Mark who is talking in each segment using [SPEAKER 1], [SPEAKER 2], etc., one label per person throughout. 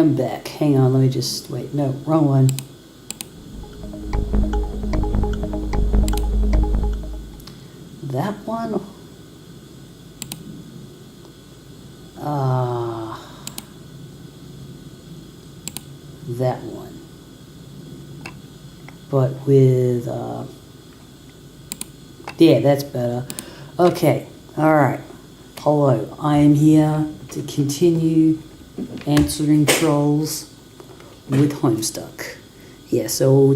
[SPEAKER 1] I'm back. Hang on, let me just, wait, no, wrong one. That one? That one. But with, yeah, that's better. Okay, alright. Hello, I am here to continue answering trolls with Homestuck. Yeah, so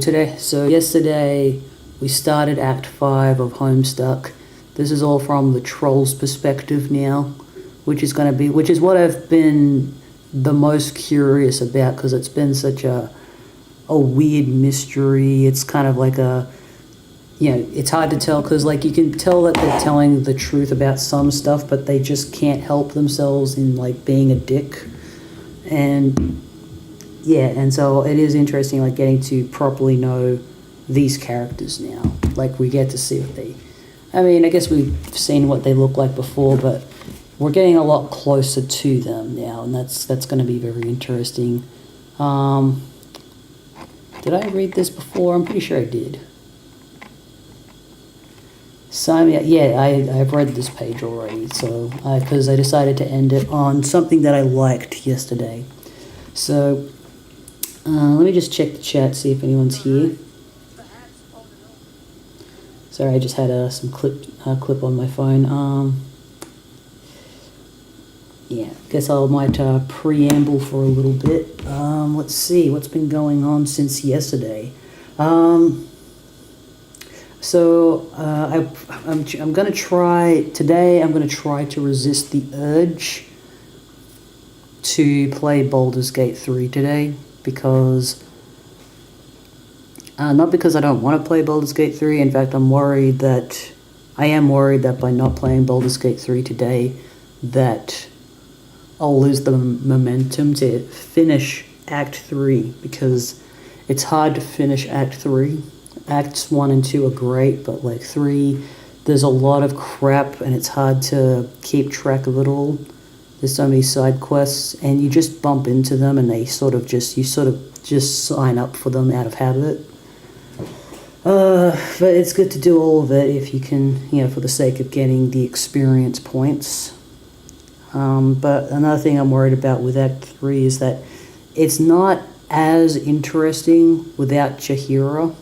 [SPEAKER 1] yesterday we started Act 5 of Homestuck. This is all from the troll's perspective now, which is what I've been the most curious about, because it's been such a weird mystery. It's kind of like it's hard to tell, because like you can tell that they're telling the truth about some stuff, but they just can't help themselves in like being a dick. And yeah, and so it is interesting, like getting to properly know these characters now. Like we get to see what I guess we've seen what they look like before, but we're getting a lot closer to them now, and that's going to be very interesting. Did I read this before? I'm pretty sure I did. So yeah, I've read this page already, so because I decided to end it on something that I liked yesterday. So let me just check the chat, see if anyone's here. Sorry, I just had some clip on my phone. Yeah, guess I might preamble for a little bit. Let's see what's been going on since yesterday. So I'm gonna try today. I'm gonna try to resist the urge to play Baldur's Gate 3 today, because not because I don't want to play Baldur's Gate 3. In fact, I am worried that by not playing Baldur's Gate 3 today, that I'll lose the momentum to finish Act 3, because it's hard to finish Act 3. Acts 1 and 2 are great, but like 3, there's a lot of crap and it's hard to keep track of it all. There's so many side quests, and you just bump into them and you sort of just sign up for them out of habit. But it's good to do all of it if you can, for the sake of getting the experience points. But another thing I'm worried about with Act 3 is that it's not as interesting without Jaheira.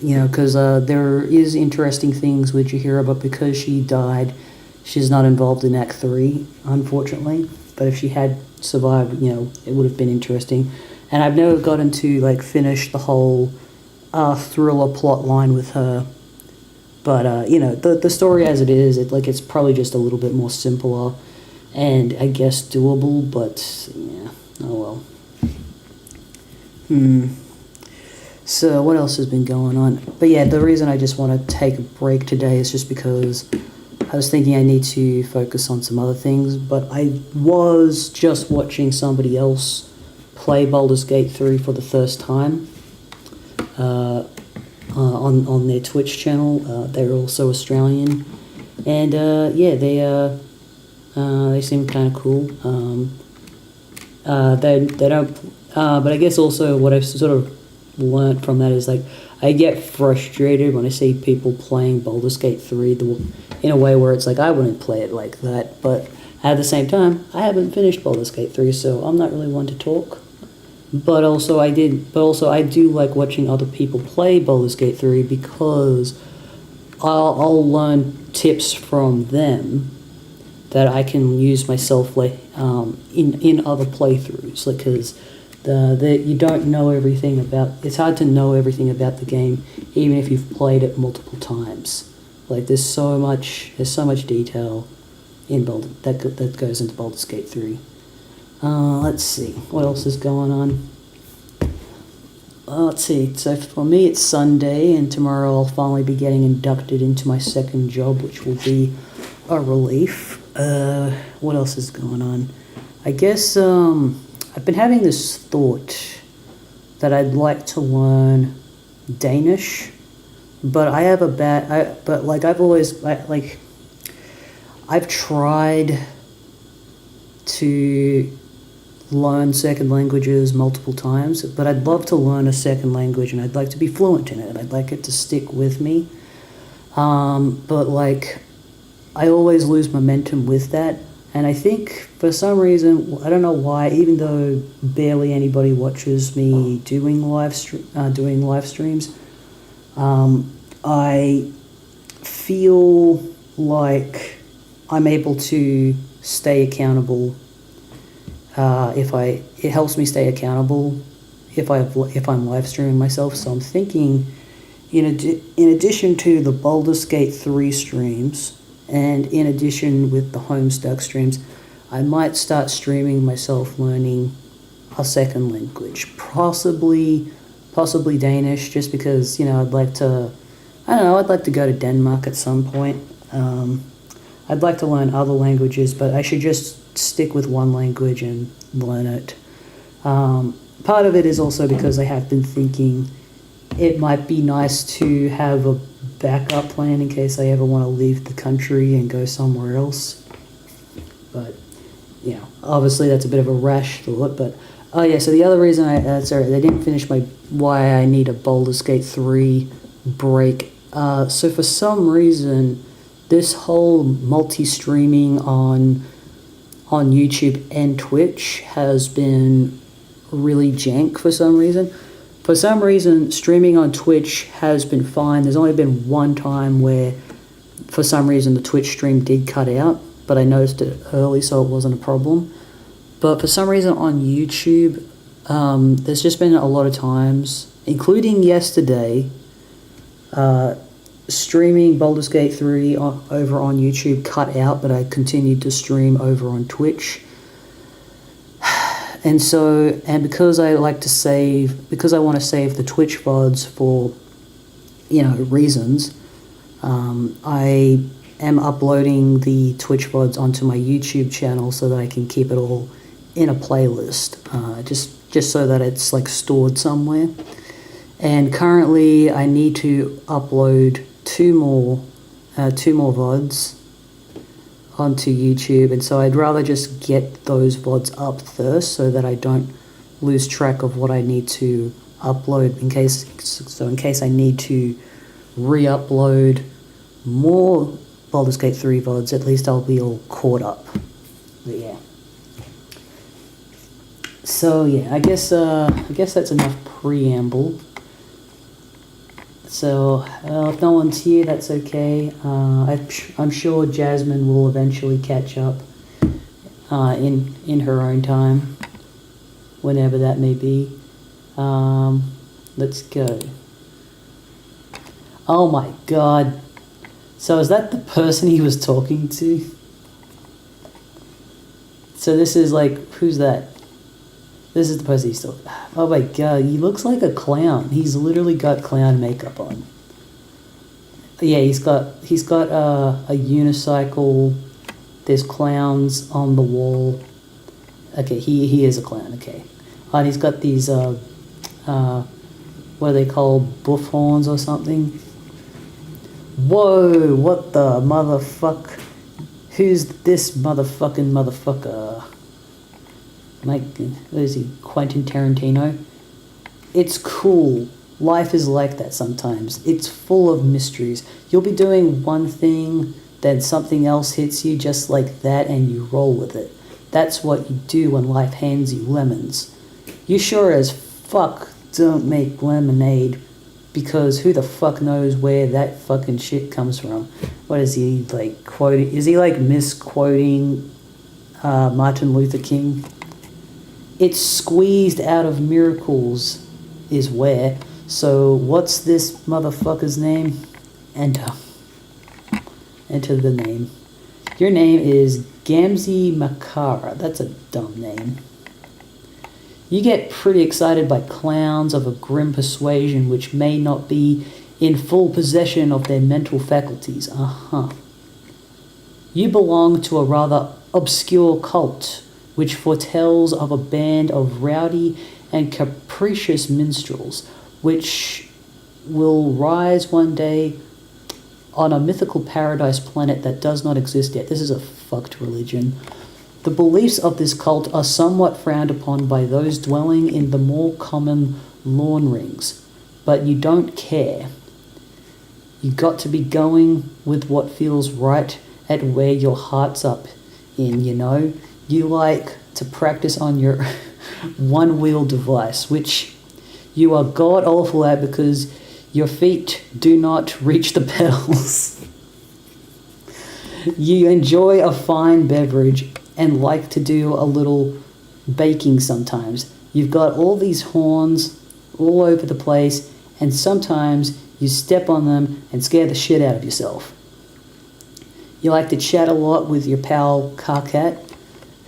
[SPEAKER 1] Because there is interesting things with Jaheira, but because she died, she's not involved in Act 3, unfortunately. But if she had survived, it would have been interesting. And I've never gotten to finish the whole thriller plot line with her. But the story as it is, it's probably just a little bit more simpler, and I guess doable. But yeah, oh well. So what else has been going on? But yeah, the reason I just want to take a break today is just because I was thinking I need to focus on some other things. But I was just watching somebody else play Baldur's Gate 3 for the first time on their Twitch channel. They're also Australian, and yeah, they seem kind of cool. They don't, but I guess also what I've sort of learnt from that is I get frustrated when I see people playing Baldur's Gate 3 in a way where it's I wouldn't play it like that, but at the same time I haven't finished Baldur's Gate 3, so I'm not really one to talk. But also I do like watching other people play Baldur's Gate 3, because I'll learn tips from them that I can use myself in other playthroughs, because you don't know everything about. It's hard to know everything about the game, even if you've played it multiple times. There's so much detail in that goes into Baldur's Gate 3. Let's see what else is going on. Let's see. So for me, it's Sunday, and tomorrow I'll finally be getting inducted into my second job, which will be a relief. What else is going on? I guess I've been having this thought that I'd like to learn Danish, but I have I've tried to learn second languages multiple times, but I'd love to learn a second language and I'd like to be fluent in it. I'd like it to stick with me. But like, I always lose momentum with that. And I think for some reason, I don't know why, even though barely anybody watches me doing live streams, I feel like I'm able to stay accountable. It helps me stay accountable if I'm live streaming myself. So I'm thinking, in addition to the Baldur's Gate 3 streams, and in addition with the Homestuck streams, I might start streaming myself learning a second language, possibly Danish, just because I'd like to go to Denmark at some point. I'd like to learn other languages, but I should just stick with one language and learn it. Part of it is also because I have been thinking it might be nice to have a backup plan in case I ever want to leave the country and go somewhere else. But, obviously that's a bit of a rash thought, but, so the other reason I didn't finish why I need a Baldur's Gate 3 break. So for some reason, this whole multi-streaming on YouTube and Twitch has been really jank for some reason. For some reason, streaming on Twitch has been fine. There's only been one time where, for some reason, the Twitch stream did cut out, but I noticed it early, so it wasn't a problem. But for some reason on YouTube, there's just been a lot of times, including yesterday, streaming Baldur's Gate 3 over on YouTube cut out, but I continued to stream over on Twitch. And because I want to save the Twitch VODs for, reasons, I am uploading the Twitch VODs onto my YouTube channel so that I can keep it all in a playlist, just so that it's like stored somewhere. And currently I need to upload two more VODs onto YouTube, and so I'd rather just get those VODs up first so that I don't lose track of what I need to upload in case I need to re-upload more Baldur's Gate 3 VODs, at least I'll be all caught up. But yeah. So yeah, I guess that's enough preamble. So, if no one's here, that's okay. I'm sure Jasmine will eventually catch up in her own time, whenever that may be. Let's go. Oh my god. So is that the person he was talking to? So this is like, who's that? This is the person he's talking. Oh my god, he looks like a clown. He's literally got clown makeup on. Yeah, he's got a unicycle. There's clowns on the wall. Okay, he is a clown. Okay, and he's got these what are they called, buff horns or something? Whoa! What the motherfuck? Who's this motherfucker? Like, what is he, Quentin Tarantino? It's cool. Life is like that sometimes. It's full of mysteries. You'll be doing one thing, then something else hits you just like that, and you roll with it. That's what you do when life hands you lemons. You sure as fuck don't make lemonade, because who the fuck knows where that fucking shit comes from. What is he, like, quoting? Is he, like, misquoting Martin Luther King? It's squeezed out of miracles is where. So what's this motherfucker's name? Enter. Enter the name. Your name is Gamzee Makara. That's a dumb name. You get pretty excited by clowns of a grim persuasion which may not be in full possession of their mental faculties. You belong to a rather obscure cult, which foretells of a band of rowdy and capricious minstrels, which will rise one day on a mythical paradise planet that does not exist yet. This is a fucked religion. The beliefs of this cult are somewhat frowned upon by those dwelling in the more common lawn rings, but you don't care. You got to be going with what feels right at where your heart's up in, you know? You like to practice on your one-wheel device, which you are god-awful at because your feet do not reach the pedals. You enjoy a fine beverage and like to do a little baking sometimes. You've got all these horns all over the place, and sometimes you step on them and scare the shit out of yourself. You like to chat a lot with your pal Carcat,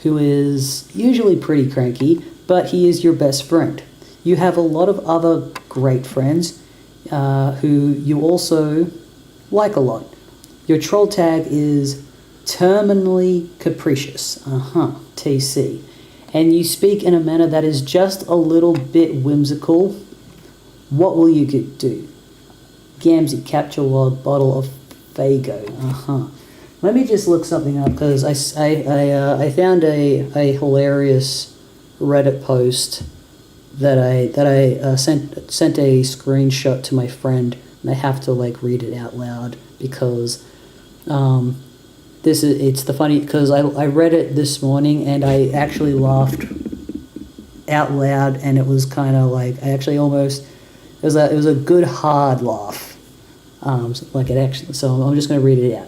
[SPEAKER 1] who is usually pretty cranky, but he is your best friend. You have a lot of other great friends who you also like a lot. Your troll tag is terminally capricious, TC, and you speak in a manner that is just a little bit whimsical. What will you do? Gamsey, capture log, bottle of Fago, Let me just look something up, because I found a hilarious Reddit post that I sent a screenshot to my friend, and I have to read it out loud because it's the funny, because I read it this morning and I actually laughed out loud, and it was kind of I actually almost it was a good hard laugh, so I'm just going to read it out.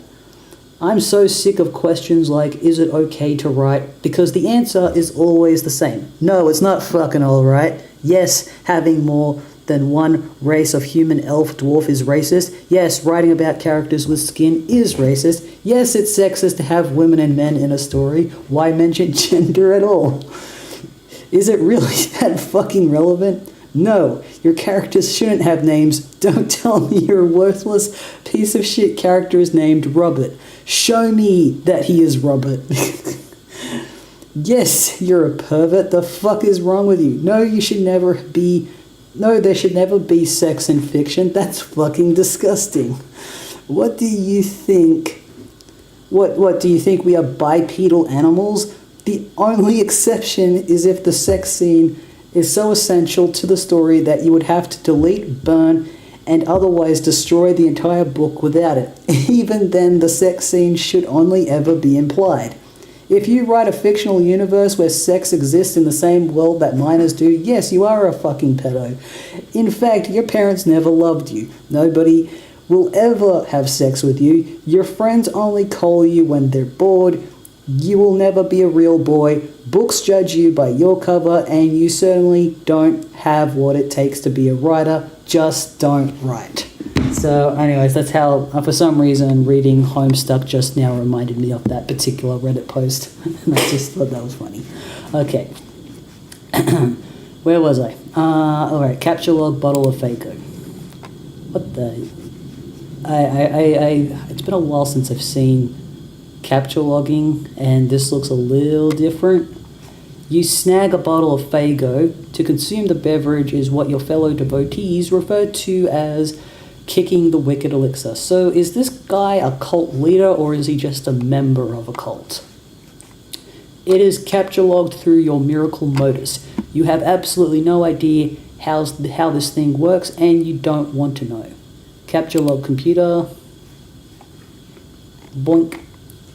[SPEAKER 1] I'm so sick of questions like, is it okay to write? Because the answer is always the same. No, it's not fucking alright. Yes, having more than one race of human, elf, dwarf is racist. Yes, writing about characters with skin is racist. Yes, it's sexist to have women and men in a story. Why mention gender at all? Is it really that fucking relevant? No, your characters shouldn't have names. Don't tell me your worthless piece of shit character is named Robert. Show me that he is Robert. Yes, you're a pervert. The fuck is wrong with you? No, there should never be sex in fiction. That's fucking disgusting. What do you think? What do you think, we are bipedal animals? The only exception is if the sex scene is so essential to the story that you would have to delete, burn, and otherwise destroy the entire book without it. Even then, the sex scene should only ever be implied. If you write a fictional universe where sex exists in the same world that minors do, yes, you are a fucking pedo. In fact, your parents never loved you. Nobody will ever have sex with you. Your friends only call you when they're bored. You will never be a real boy. Books judge you by your cover, and you certainly don't have what it takes to be a writer. Just don't write. So anyways, that's how, for some reason, reading Homestuck just now reminded me of that particular Reddit post. And I just thought that was funny. Okay. Where was I? Alright, capture log, bottle of Fago. What the... It's been a while since I've seen capture logging, and this looks a little different. You snag a bottle of Fago. To consume the beverage is what your fellow devotees refer to as kicking the wicked elixir. So is this guy a cult leader, or is he just a member of a cult? It is capture logged through your miracle modus. You have absolutely no idea how this thing works, and you don't want to know. Capture log computer. Boink.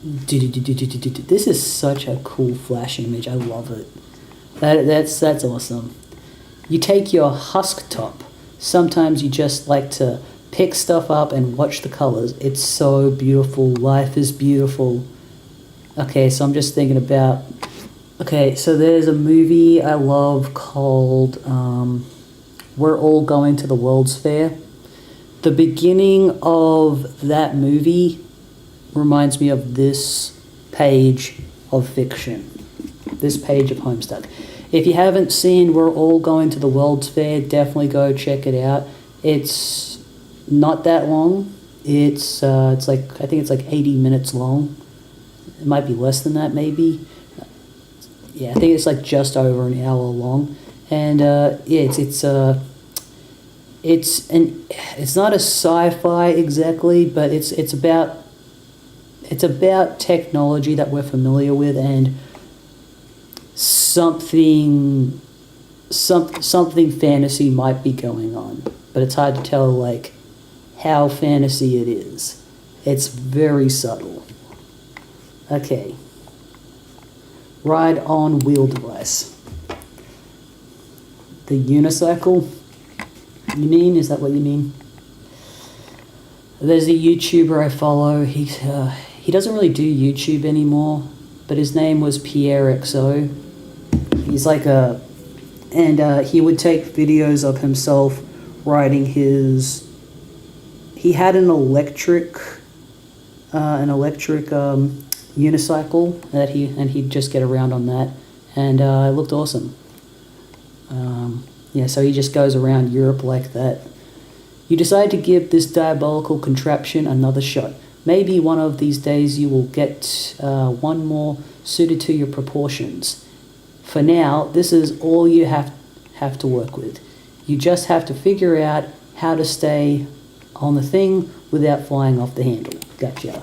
[SPEAKER 1] This is such a cool flash image. I love it. That's awesome. You take your husk top. Sometimes you just like to pick stuff up and watch the colors. It's so beautiful. Life is beautiful. Okay, so I'm just thinking about... Okay, so there's a movie I love called We're All Going to the World's Fair. The beginning of that movie reminds me of this page of fiction. This page of Homestuck. If you haven't seen We're All Going to the World's Fair, definitely go check it out. It's not that long. It's I think it's 80 minutes long. It might be less than that, maybe. Yeah, I think it's just over an hour long. And it's not a sci-fi exactly, but it's about technology that we're familiar with, and something fantasy might be going on, but it's hard to tell like how fantasy it is. It's very subtle. Okay. Ride on wheel device. The unicycle? You mean? Is that what you mean? There's a YouTuber I follow. He doesn't really do YouTube anymore, but his name was Pierre XO. He's like he would take videos of himself riding his. He had an electric unicycle he'd just get around on that, and it looked awesome. So he just goes around Europe like that. You decide to give this diabolical contraption another shot. Maybe one of these days you will get one more suited to your proportions. For now, this is all you have to work with. You just have to figure out how to stay on the thing without flying off the handle. Gotcha.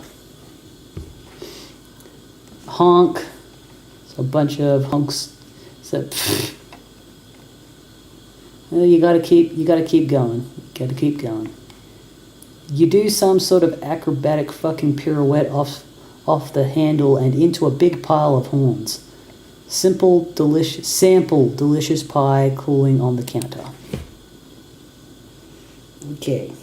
[SPEAKER 1] Honk. So a bunch of honks. So you gotta keep going. Gotta keep going. You do some sort of acrobatic fucking pirouette off the handle and into a big pile of horns. Sample delicious pie cooling on the counter. Okay.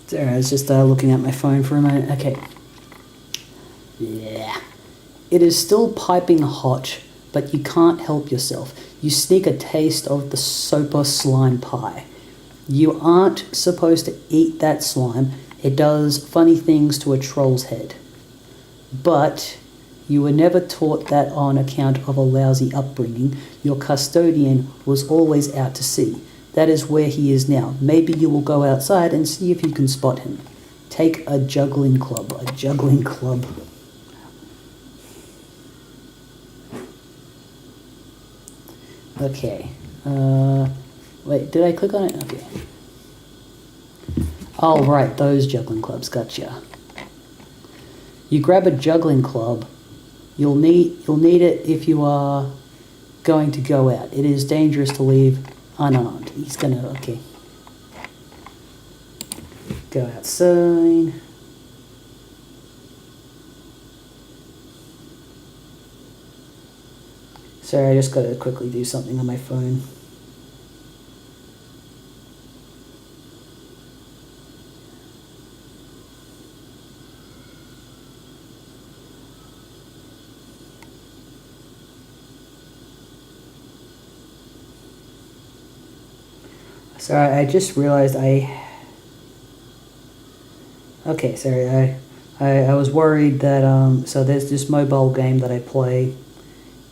[SPEAKER 1] Sorry, I was just looking at my phone for a moment. Okay. Yeah. It is still piping hot, but you can't help yourself. You sneak a taste of the super slime pie. You aren't supposed to eat that slime. It does funny things to a troll's head. But you were never taught that on account of a lousy upbringing. Your custodian was always out to sea. That is where he is now. Maybe you will go outside and see if you can spot him. Take a juggling club. A juggling club. Okay. Wait, did I click on it? Okay. Oh, right, those juggling clubs. Gotcha. You grab a juggling club. You'll need it if you are going to go out. It is dangerous to leave unarmed. He's gonna, okay. Go outside. Sorry, I just gotta quickly do something on my phone. Sorry, I just realized okay, sorry, I was worried that, so there's this mobile game that I play,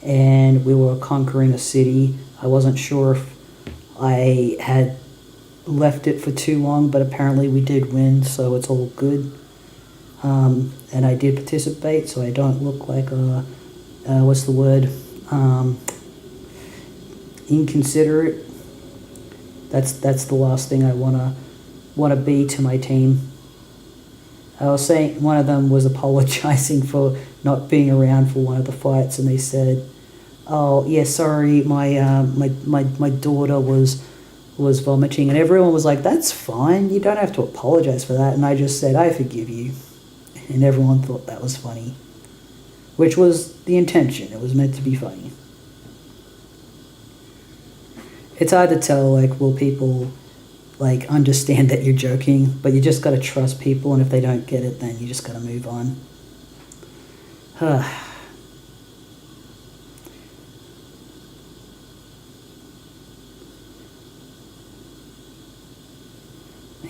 [SPEAKER 1] and we were conquering a city. I wasn't sure if I had left it for too long, but apparently we did win, so it's all good. And I did participate, so I don't look like what's the word? Inconsiderate. That's the last thing I wanna be to my team. I was saying one of them was apologizing for not being around for one of the fights, and they said, "Oh yeah, sorry, my daughter was vomiting," and everyone was like, "That's fine. You don't have to apologize for that." And I just said, "I forgive you," and everyone thought that was funny, which was the intention. It was meant to be funny. It's hard to tell, like, will people, like, understand that you're joking, but you just gotta trust people, and if they don't get it, then you just gotta move on.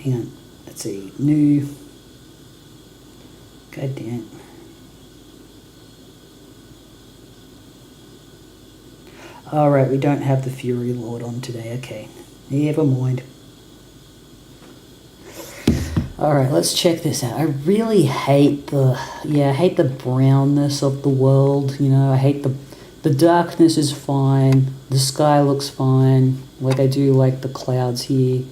[SPEAKER 1] Hang on, let's see, new, god damn. Alright, we don't have the Fury Lord on today, okay. Never mind. Alright, let's check this out. I really hate the brownness of the world, you know, I hate the The darkness is fine. The sky looks fine. Like, I do like the clouds here.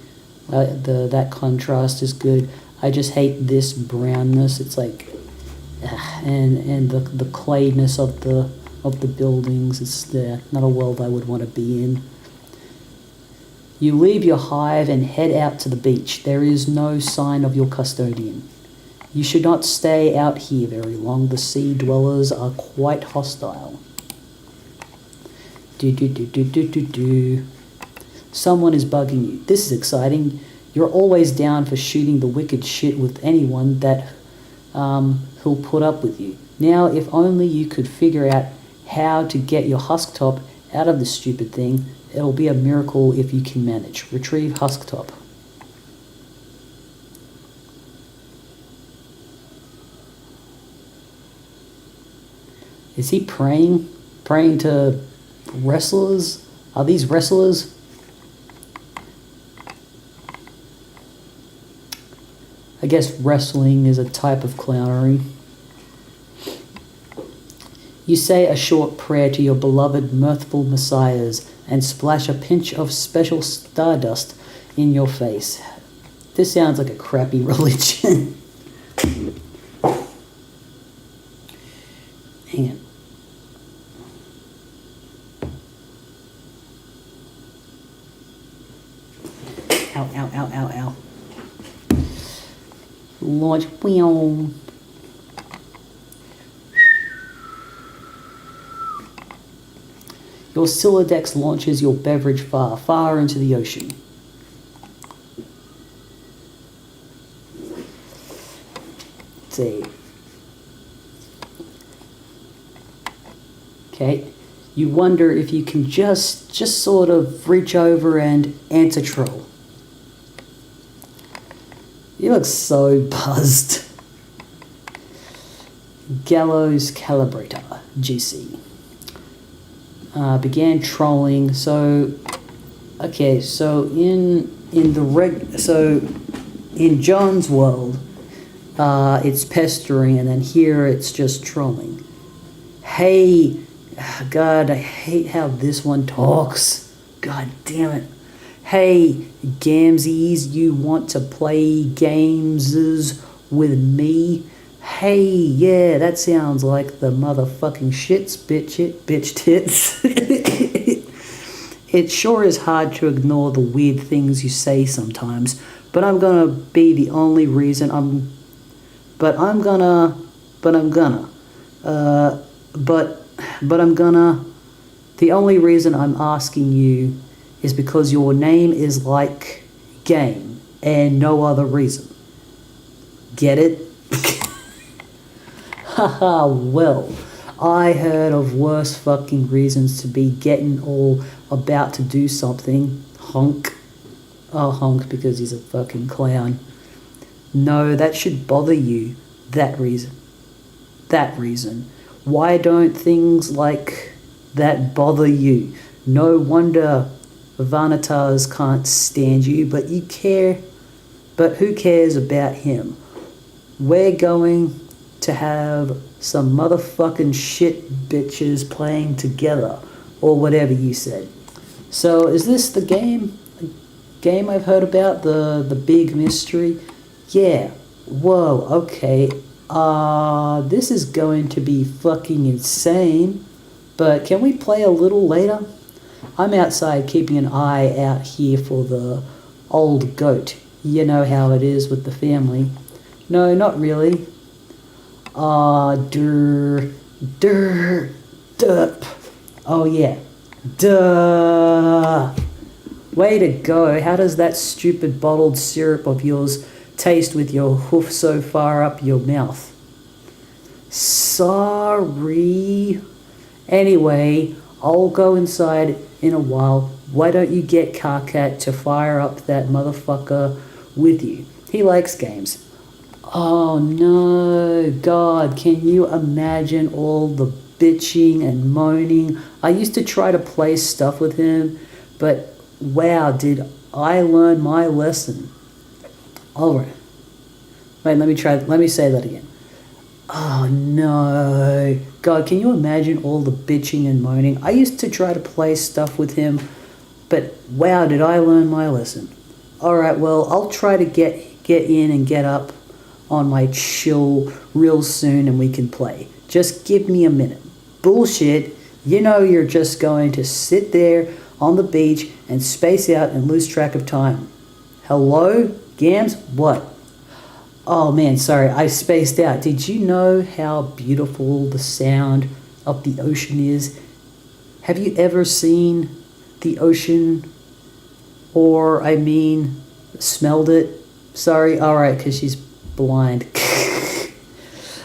[SPEAKER 1] That contrast is good. I just hate this brownness. It's like, and the clayness of the buildings. It's not a world I would want to be in. You leave your hive and head out to the beach. There is no sign of your custodian. You should not stay out here very long. The sea dwellers are quite hostile. Someone is bugging you. This is exciting. You're always down for shooting the wicked shit with anyone that who'll put up with you. Now, if only you could figure out how to get your husk top out of this stupid thing. It'll be a miracle if you can manage. Retrieve husk top. Is he praying? Praying to wrestlers? Are these wrestlers? I guess wrestling is a type of clownery. You say a short prayer to your beloved mirthful messiahs and splash a pinch of special stardust in your face. This sounds like a crappy religion. Hang on. Ow, ow, ow, ow, ow. Launch. Wheel. Your Silodex launches your beverage far, far into the ocean. Let's see. Okay. You wonder if you can just sort of reach over and answer troll. You look so buzzed. Gallows Calibrator, GC. Began trolling. So, okay. So in John's world, it's pestering, and then here it's just trolling. Hey, God, I hate how this one talks. God damn it. Hey, Gamsies, you want to play games with me? Hey, yeah, that sounds like the motherfucking shits, bitch tits. It sure is hard to ignore the weird things you say sometimes, but I'm gonna be the only reason the only reason I'm asking you is because your name is like game and no other reason. Get it? Haha, well, I heard of worse fucking reasons to be getting all about to do something. Honk. Oh, honk because he's a fucking clown. No, that should bother you. That reason. Why don't things like that bother you? No wonder Vanitas can't stand you, but you care. But who cares about him? We're going to have some motherfucking shit bitches playing together, or whatever you said. So is this the game I've heard about, the big mystery? Yeah. Whoa, okay. This is going to be fucking insane, but can we play a little later? I'm outside keeping an eye out here for the old goat. You know how it is with the family. No, not really. Derp. Oh yeah. Duh. Way to go. How does that stupid bottled syrup of yours taste with your hoof so far up your mouth? Sorry. Anyway, I'll go inside in a while. Why don't you get Carcat to fire up that motherfucker with you? He likes games. Oh no, God, can you imagine all the bitching and moaning? I used to try to play stuff with him, but wow, did I learn my lesson. Alright. Wait, let me say that again. Oh no. God, can you imagine all the bitching and moaning? I used to try to play stuff with him, but wow, did I learn my lesson. Alright, well, I'll try to get in and get up on my chill real soon and we can play. Just give me a minute. Bullshit. You know you're just going to sit there on the beach and space out and lose track of time. Hello? Gams? What? Oh man, sorry, I spaced out. Did you know how beautiful the sound of the ocean is? Have you ever seen the ocean? Or, I mean, smelled it? Sorry, alright, because she's blind.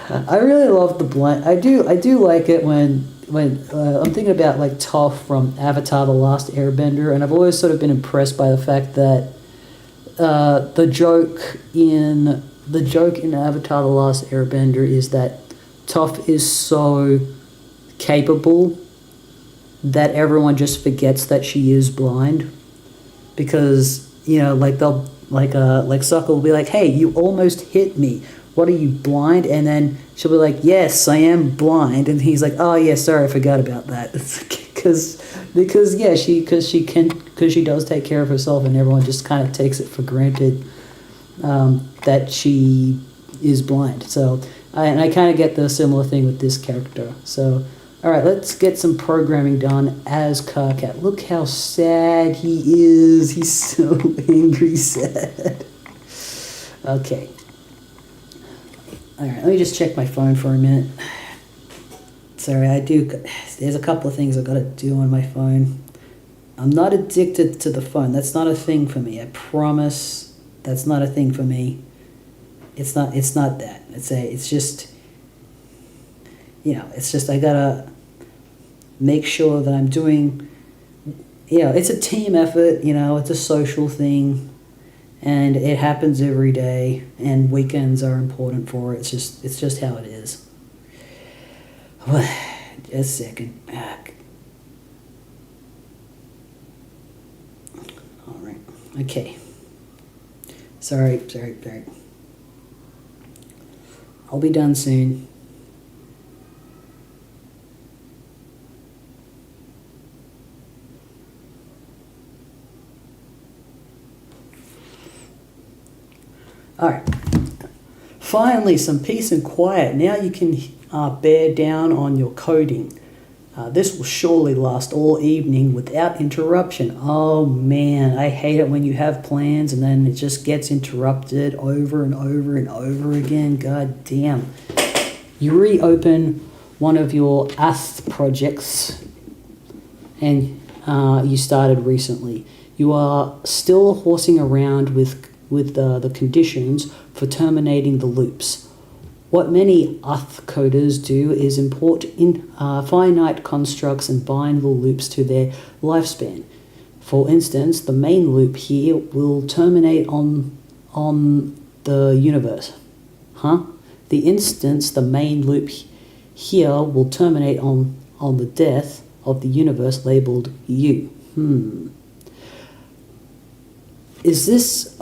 [SPEAKER 1] I really love the blind. I do like it when I'm thinking about like Toph from Avatar: The Last Airbender, and I've always sort of been impressed by the fact that the joke in Avatar: The Last Airbender is that Toph is so capable that everyone just forgets that she is blind, because like they'll like Sokka will be like, "Hey, you almost hit me. What are you, blind?" And then she'll be like, "Yes, I am blind." And he's like, "Oh yeah, sorry, I forgot about that." Because she does take care of herself, and everyone just kind of takes it for granted that she is blind. So I kind of get the similar thing with this character. So all right, let's get some programming done as Karkat. Look how sad he is. He's so angry sad. Okay. All right, let me just check my phone for a minute. Sorry, there's a couple of things I've got to do on my phone. I'm not addicted to the phone. That's not a thing for me. I promise that's not a thing for me. It's not that. It's just I gotta make sure that I'm doing, it's a team effort, it's a social thing. And it happens every day, and weekends are important for it. It's just how it is. Just a second. All right. Okay. Sorry. I'll be done soon. All right. Finally, some peace and quiet. Now you can bear down on your coding. This will surely last all evening without interruption. Oh man, I hate it when you have plans and then it just gets interrupted over and over and over again. God damn. You reopen one of your AST projects and you started recently. You are still horsing around with the conditions for terminating the loops. What many UTH coders do is import finite constructs and bind the loops to their lifespan. For instance, the main loop here will terminate on the universe. The instance, the main loop here will terminate on the death of the universe labeled U. Is this...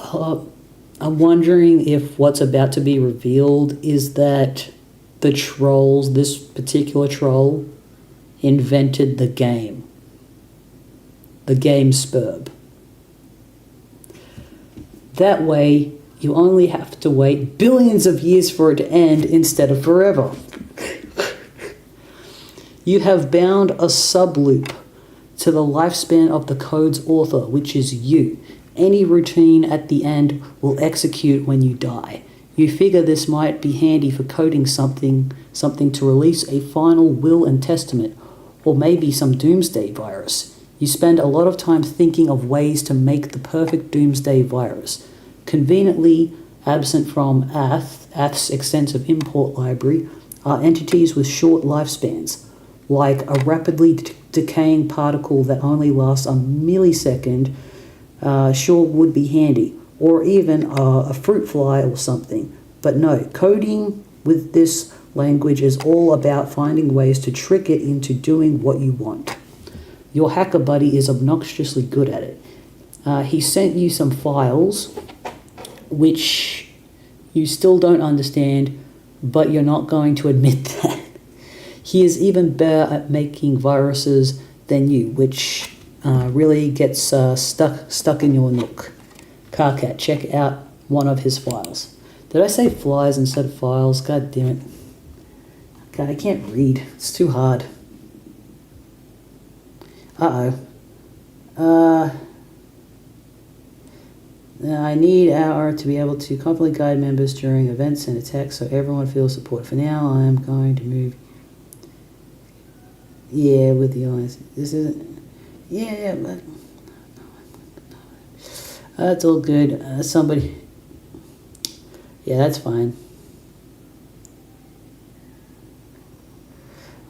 [SPEAKER 1] I'm wondering if what's about to be revealed is that the trolls, this particular troll, invented the game. The game Spurb. That way, you only have to wait billions of years for it to end instead of forever. You have bound a subloop to the lifespan of the code's author, which is you. Any routine at the end will execute when you die. You figure this might be handy for coding something to release a final will and testament, or maybe some doomsday virus. You spend a lot of time thinking of ways to make the perfect doomsday virus. Conveniently absent from ATH's extensive import library are entities with short lifespans, like a rapidly decaying particle that only lasts a millisecond. Sure would be handy, or even a fruit fly or something. But no, coding with this language is all about finding ways to trick it into doing what you want. Your hacker buddy is obnoxiously good at it. He sent you some files which you still don't understand, but you're not going to admit that. He is even better at making viruses than you, which really gets stuck in your nook. Carcat, check out one of his files. Did I say flies instead of files? God damn it. God, I can't read. It's too hard. I need our to be able to confidently guide members during events and attacks so everyone feels support. For now, I am going to move. Yeah, with the alliance. This isn't. Yeah, but. That's all good. Somebody. Yeah, that's fine.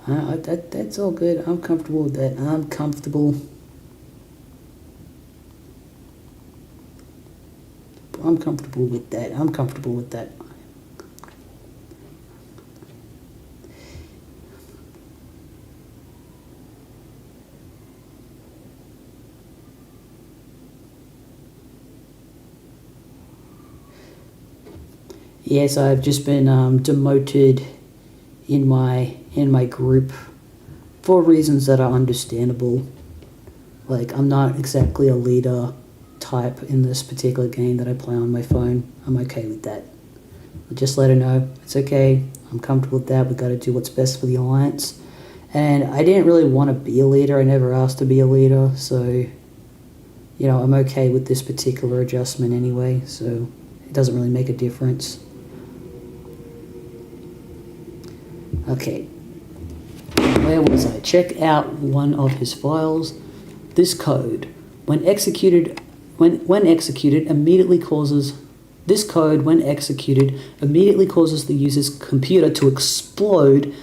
[SPEAKER 1] That's all good. I'm comfortable with that. I'm comfortable with that. I'm comfortable with that. Yes, I've just been demoted in my group for reasons that are understandable. Like, I'm not exactly a leader type in this particular game that I play on my phone. I'm okay with that. Just let her know it's okay. I'm comfortable with that. We got to do what's best for the alliance. And I didn't really want to be a leader. I never asked to be a leader, so you know, I'm okay with this particular adjustment anyway. So it doesn't really make a difference. Okay, where was I? Check out one of his files. This code, when executed, immediately causes the user's computer to explode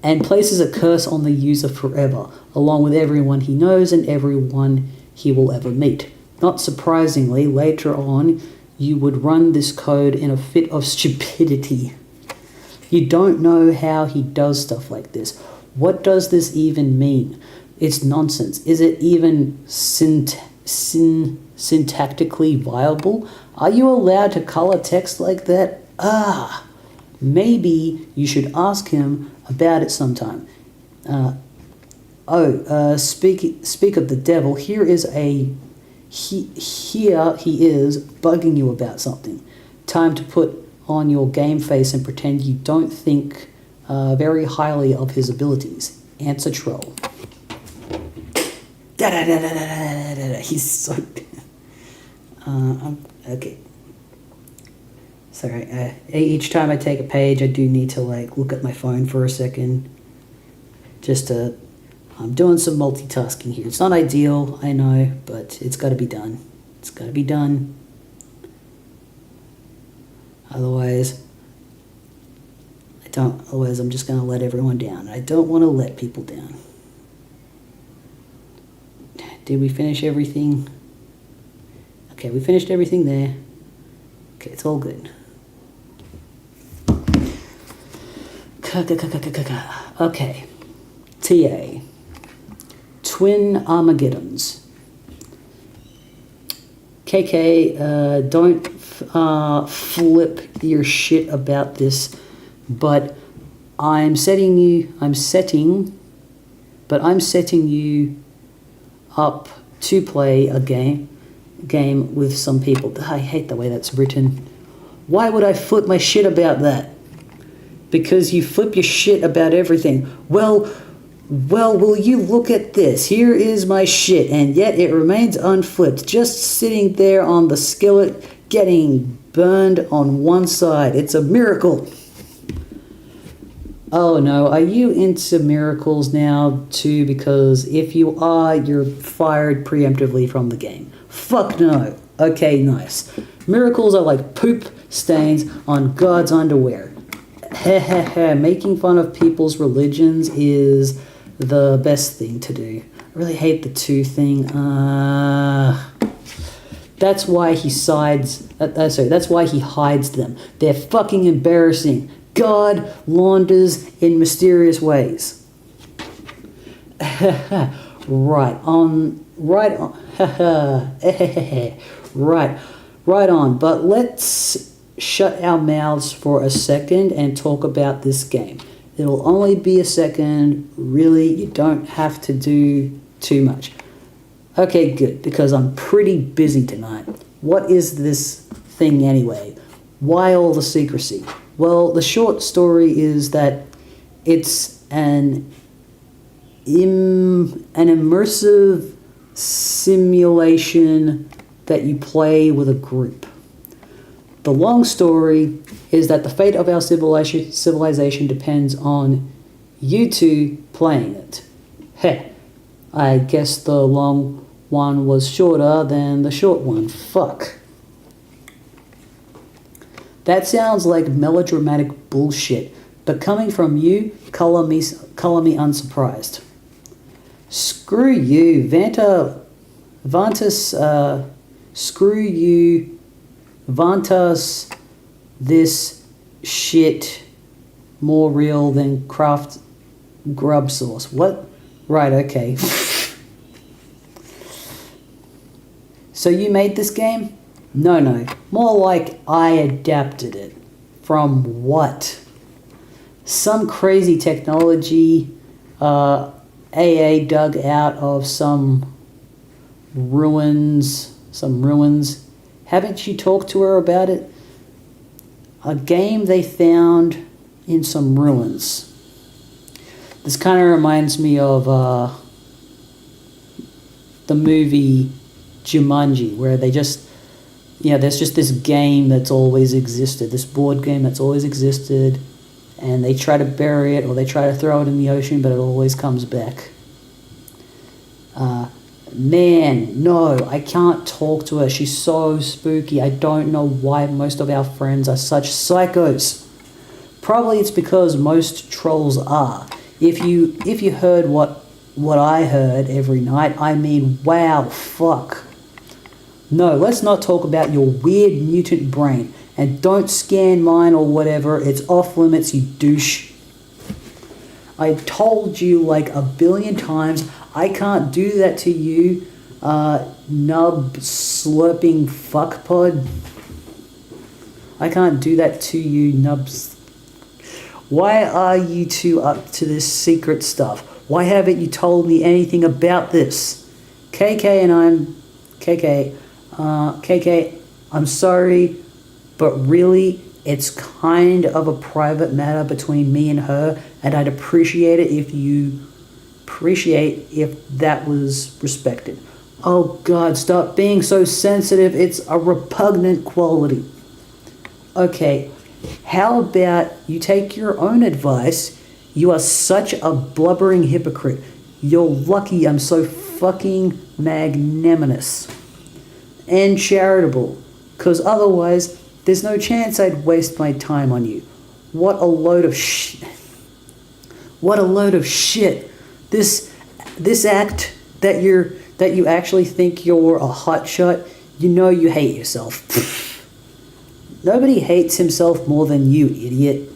[SPEAKER 1] and places a curse on the user forever, along with everyone he knows and everyone he will ever meet. Not surprisingly, later on, you would run this code in a fit of stupidity. You don't know how he does stuff like this. What does this even mean? It's nonsense. Is it even syntactically viable? Are you allowed to color text like that? Maybe you should ask him about it sometime. Speak of the devil. Here he is bugging you about something. Time to put on your game face and pretend you don't think very highly of his abilities. Answer troll. He's so... okay. Sorry, each time I take a page, I do need to look at my phone for a second. I'm doing some multitasking here. It's not ideal, I know, but it's got to be done. It's got to be done. Otherwise, I'm just going to let everyone down. I don't want to let people down. Did we finish everything? Okay, we finished everything there. Okay, it's all good. Okay. TA. Twin Armageddons. KK, don't flip your shit about this, but I'm setting you up to play a game with some people. I hate the way that's written. Why would I flip my shit about that? Because you flip your shit about everything. Well, will you look at this? Here is my shit, and yet it remains unflipped, just sitting there on the skillet, getting burned on one side. It's a miracle. Oh no, are you into miracles now too? Because if you are, you're fired preemptively from the game. Fuck no. Okay, nice. Miracles are like poop stains on God's underwear. Making fun of people's religions is the best thing to do. I really hate the two thing. That's why he that's why he hides them. They're fucking embarrassing. God launders in mysterious ways. Right on. Right on. But let's shut our mouths for a second and talk about this game. It'll only be a second. Really, you don't have to do too much. Okay, good, because I'm pretty busy tonight. What is this thing anyway? Why all the secrecy? Well, the short story is that it's an immersive simulation that you play with a group. The long story is that the fate of our civilization depends on you two playing it. Heh, I guess the long one was shorter than the short one. Fuck. That sounds like melodramatic bullshit, but coming from you, color me unsurprised. Screw you, screw you, Vantas, this shit more real than Kraft grub sauce. What? Right, okay. So you made this game? No, more like I adapted it. From what? Some crazy technology AA dug out of some ruins. Haven't you talked to her about it? A game they found in some ruins. This kind of reminds me of the movie Jumanji, where they just, there's just this game that's always existed, this board game that's always existed, and they try to bury it or they try to throw it in the ocean, but it always comes back. Man, no, I can't talk to her. She's so spooky. I don't know why most of our friends are such psychos. Probably it's because most trolls are. If you heard what I heard every night, I mean, wow, fuck. No, let's not talk about your weird mutant brain. And don't scan mine or whatever. It's off limits, you douche. I told you like a billion times, I can't do that to you, nub slurping fuckpod. I can't do that to you, nubs. Why are you two up to this secret stuff? Why haven't you told me anything about this? KK, I'm sorry, but really, it's kind of a private matter between me and her, and I'd appreciate it if that was respected. Oh God, stop being so sensitive. It's a repugnant quality. Okay, how about you take your own advice? You are such a blubbering hypocrite. You're lucky I'm so fucking magnanimous and charitable, because otherwise there's no chance I'd waste my time on you. What a load of shit. What a load of shit. This act that you actually think you're a hotshot, you hate yourself. Nobody hates himself more than you, idiot.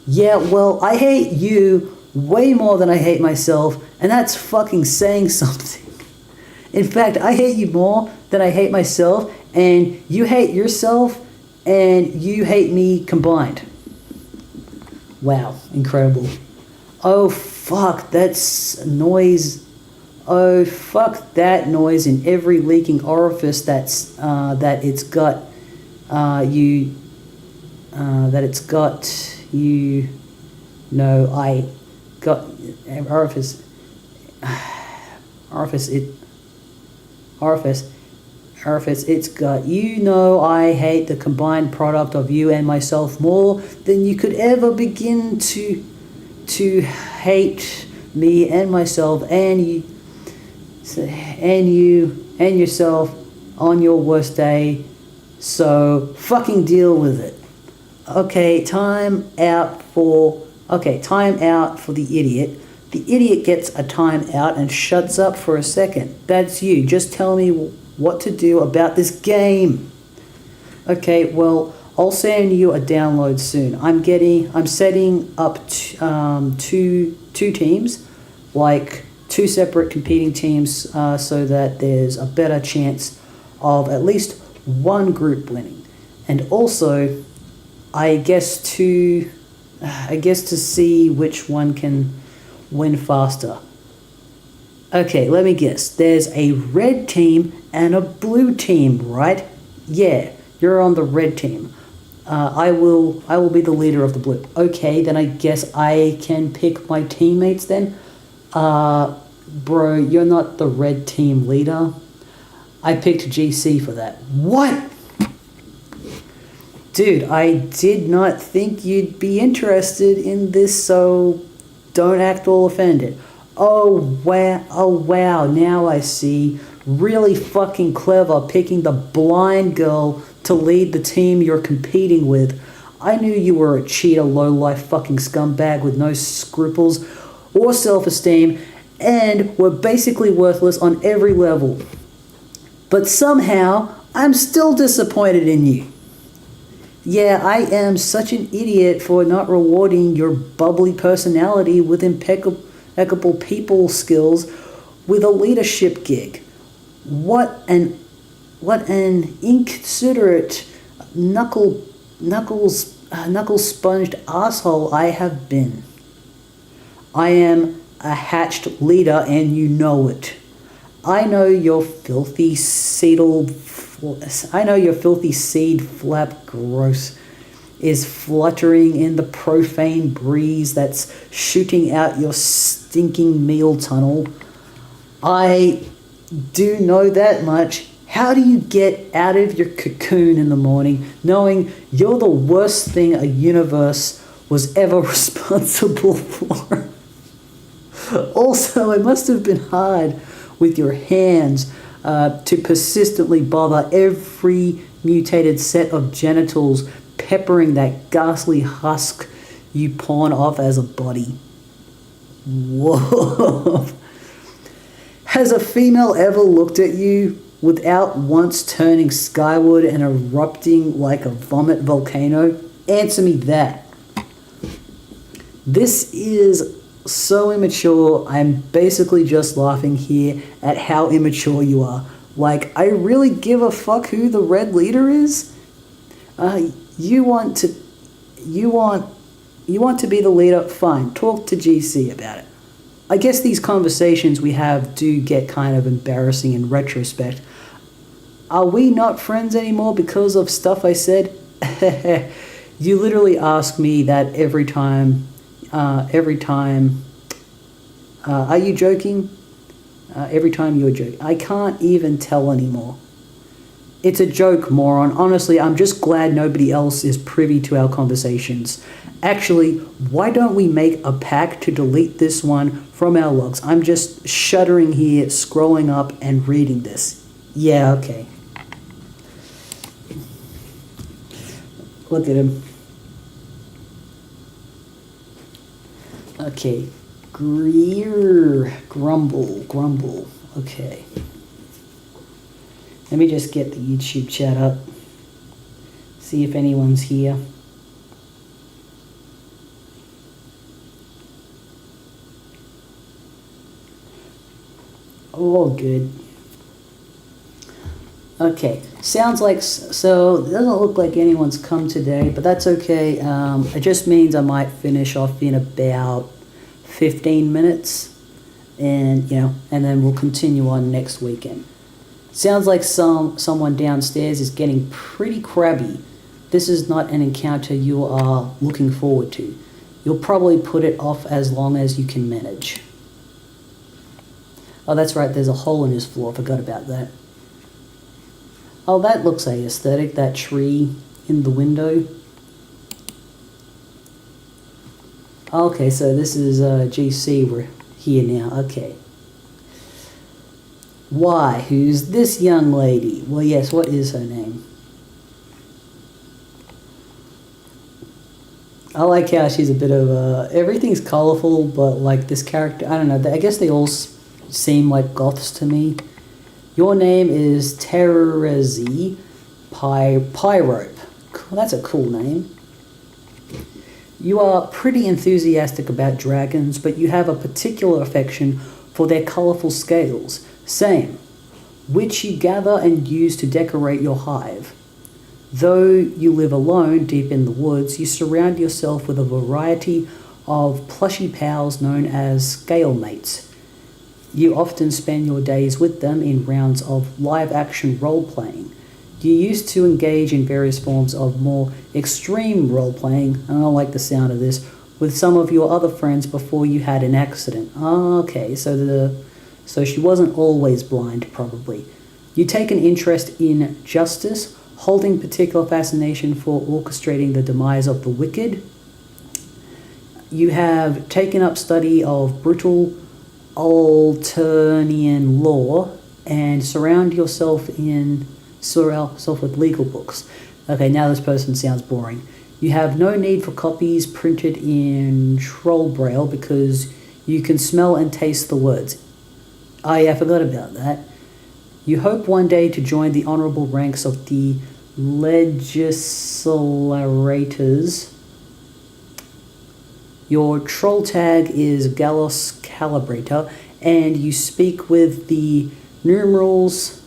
[SPEAKER 1] Yeah, well, I hate you way more than I hate myself, and that's fucking saying something. In fact, I hate you more than I hate myself, and you hate yourself, and you hate me combined. Wow, incredible. Oh, fuck, that's noise. Oh, fuck that noise in every leaking orifice that it's got orifice it's got. I hate the combined product of you and myself more than you could ever begin to hate me and myself and you and yourself on your worst day. So fucking deal with it. Okay, time out for the idiot. The idiot gets a time out and shuts up for a second. That's you. Just tell me what to do about this game. Okay, well, I'll send you a download soon. I'm setting up two teams, like two separate competing teams, so that there's a better chance of at least one group winning. And also, I guess to see which one can win faster. Okay, let me guess. There's a red team and a blue team, right? Yeah, you're on the red team. I will be the leader of the blue. Okay, then I guess I can pick my teammates then. Bro, you're not the red team leader. I picked GC for that. What? Dude, I did not think you'd be interested in this, so don't act all offended. Oh wow, now I see. Really fucking clever picking the blind girl to lead the team you're competing with. I knew you were a cheater, low-life fucking scumbag with no scruples or self-esteem and were basically worthless on every level. But somehow, I'm still disappointed in you. Yeah, I am such an idiot for not rewarding your bubbly personality with impeccable people skills with a leadership gig. What an inconsiderate knuckle sponged asshole I have been. I am a hatched leader and you know it. I know your filthy seed flap gross is fluttering in the profane breeze that's shooting out your stinking meal tunnel. I do know that much. How do you get out of your cocoon in the morning knowing you're the worst thing a universe was ever responsible for? Also, it must have been hard with your hands to persistently bother every mutated set of genitals peppering that ghastly husk you pawn off as a body. Whoa. Has a female ever looked at you without once turning skyward and erupting like a vomit volcano? Answer me that. This is so immature. I'm basically just laughing here at how immature you are. Like, I really give a fuck who the red leader is? You want to be the leader? Fine, talk to GC about it. I guess these conversations we have do get kind of embarrassing in retrospect. Are we not friends anymore because of stuff I said? You literally ask me that every time. Are you joking? Every time you're joking. I can't even tell anymore. It's a joke, moron. Honestly, I'm just glad nobody else is privy to our conversations. Actually, why don't we make a pact to delete this one from our logs? I'm just shuddering here, scrolling up and reading this. Yeah, okay. Look at him. Okay. Grumble. Okay. Let me just get the YouTube chat up. See if anyone's here. Oh, good. Okay, sounds like, so it doesn't look like anyone's come today, but that's okay. It just means I might finish off in about 15 minutes, and and then we'll continue on next weekend. Sounds like someone downstairs is getting pretty crabby. This is not an encounter you are looking forward to. You'll probably put it off as long as you can manage. Oh, that's right, there's a hole in his floor. I forgot about that. Oh, that looks aesthetic, that tree in the window. Okay, so this is GC. We're here now. Okay. Why? Who's this young lady? Well, yes, what is her name? I like how she's a bit of everything's colorful, but like this character, I don't know, I guess they all seem like goths to me. Your name is Terezi Pyrope. That's a cool name. You are pretty enthusiastic about dragons, but you have a particular affection for their colorful scales. Same. Which you gather and use to decorate your hive. Though you live alone deep in the woods, you surround yourself with a variety of plushy pals known as scale mates. You often spend your days with them in rounds of live-action role-playing. You used to engage in various forms of more extreme role-playing, I don't like the sound of this, with some of your other friends before you had an accident. Okay, so she wasn't always blind, probably. You take an interest in justice, holding particular fascination for orchestrating the demise of the wicked. You have taken up study of brutal Alternian law and surround yourself with legal books. Okay, now this person sounds boring. You have no need for copies printed in troll braille because you can smell and taste the words. Oh yeah, I forgot about that. You hope one day to join the honourable ranks of the legislators. Your troll tag is Gallos Calibrator, and you speak with the numerals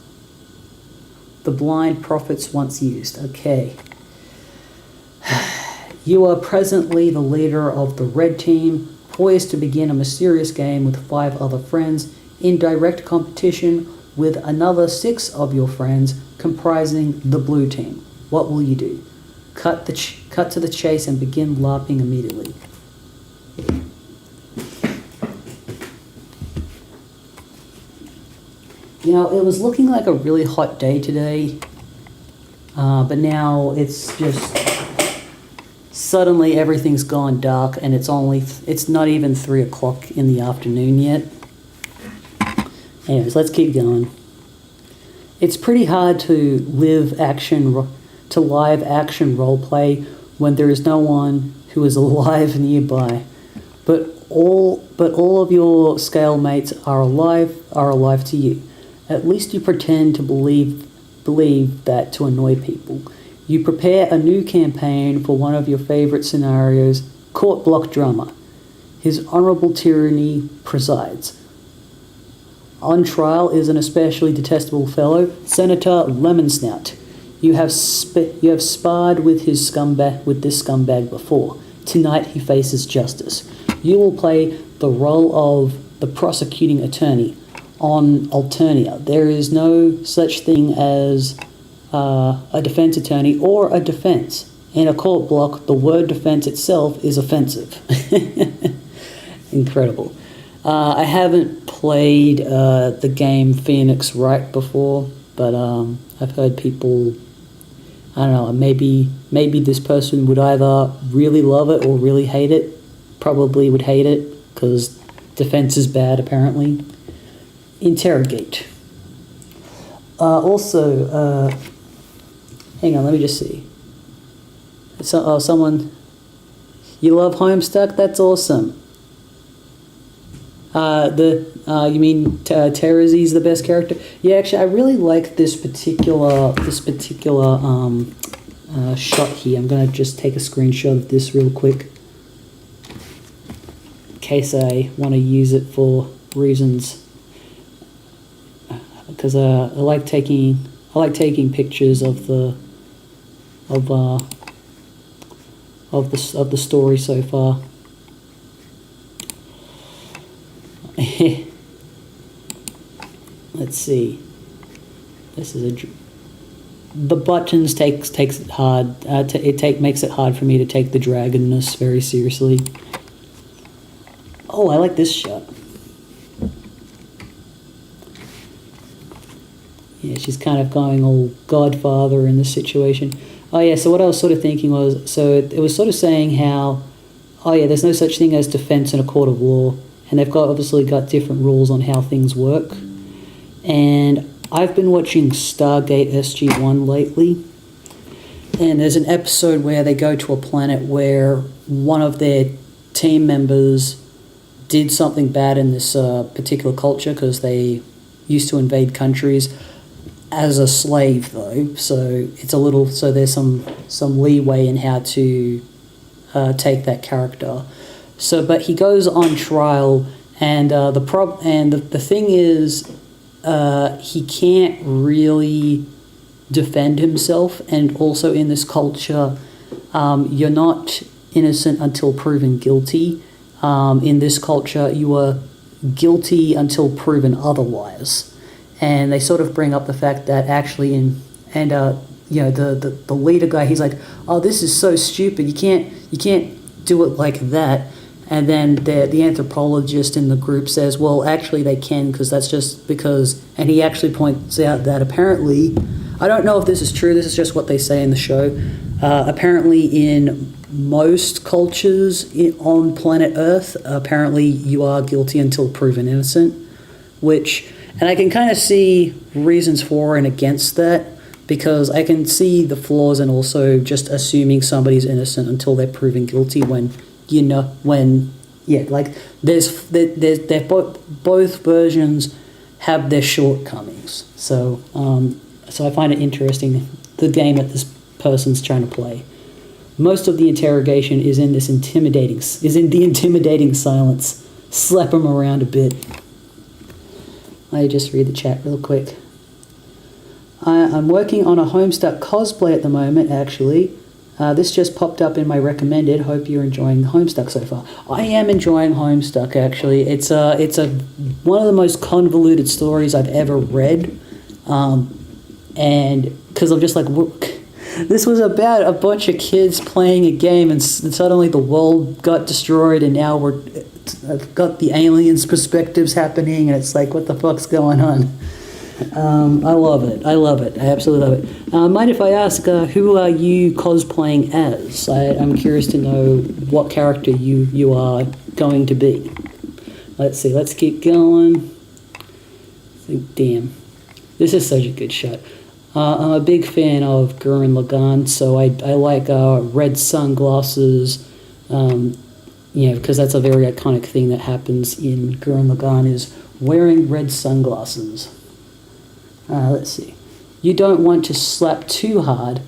[SPEAKER 1] the blind prophets once used. Okay. You are presently the leader of the red team, poised to begin a mysterious game with 5 other friends, in direct competition with another 6 of your friends, comprising the blue team. What will you do? Cut to the chase and begin LARPing immediately. You know, it was looking like a really hot day today, but now it's just suddenly everything's gone dark and it's not even 3 o'clock in the afternoon yet. Anyways, let's keep going. It's pretty hard to live action roleplay when there is no one who is alive nearby. But all of your scale mates are alive to you. At least you pretend to believe that to annoy people. You prepare a new campaign for one of your favorite scenarios, Court Block Drama. His honorable tyranny presides. On trial is an especially detestable fellow, Senator Lemonsnout. You have sparred with this scumbag before. Tonight he faces justice. You will play the role of the prosecuting attorney. On Alternia, there is no such thing as a defense attorney or a defense. In a court block, the word defense itself is offensive. Incredible. I haven't played the game Phoenix Wright before, but I've heard people, I don't know, maybe this person would either really love it or really hate it. Probably would hate it, because defense is bad, apparently. Interrogate. Also, hang on, let me just see. Someone, you love Homestuck? That's awesome. You mean Terrazy's the best character? Yeah, actually, I really like this particular shot here. I'm gonna just take a screenshot of this real quick, in case I want to use it for reasons. Because I like taking pictures of the story so far. Let's see. This is the buttons makes it hard. Makes it hard for me to take the dragonness very seriously. Oh, I like this shot. Yeah, she's kind of going all Godfather in this situation. Oh yeah, so what I was sort of thinking was, so it was sort of saying how, oh yeah, there's no such thing as defense in a court of law, and they've obviously got different rules on how things work. And I've been watching Stargate SG-1 lately, and there's an episode where they go to a planet where one of their team members did something bad in this particular culture because they used to invade countries as a slave, though, so it's a little, so there's some leeway in how to take that character. So, but he goes on trial, and the thing is, he can't really defend himself, and also in this culture, you're not innocent until proven guilty. In this culture, you are guilty until proven otherwise. And they sort of bring up the fact that actually the leader guy, he's like, oh, this is so stupid, you can't do it like that. And then the anthropologist in the group says, well, actually they can, because that's just because, and he actually points out that apparently, I don't know if this is true, this is just what they say in the show, apparently in most cultures on planet Earth, apparently you are guilty until proven innocent, and I can kind of see reasons for and against that, because I can see the flaws in also just assuming somebody's innocent until they're proven guilty both versions have their shortcomings. So I find it interesting, the game that this person's trying to play. Most of the interrogation is in the intimidating silence. Slap them around a bit. I just read the chat real quick. I'm working on a Homestuck cosplay at the moment, actually. This just popped up in my recommended. Hope you're enjoying Homestuck so far. I am enjoying Homestuck, actually. It's one of the most convoluted stories I've ever read. And because I'm just like, this was about a bunch of kids playing a game, and suddenly the world got destroyed, and now I've got the aliens' perspectives happening, and it's like, what the fuck's going on? I love it. I absolutely love it. Mind if I ask, who are you cosplaying as? I'm curious to know what character you are going to be. Let's see. Let's keep going. Damn. This is such a good shot. I'm a big fan of Gurren Lagann, so I like red sunglasses, because that's a very iconic thing that happens in Gurren Lagann is wearing red sunglasses. Let's see. You don't want to slap too hard,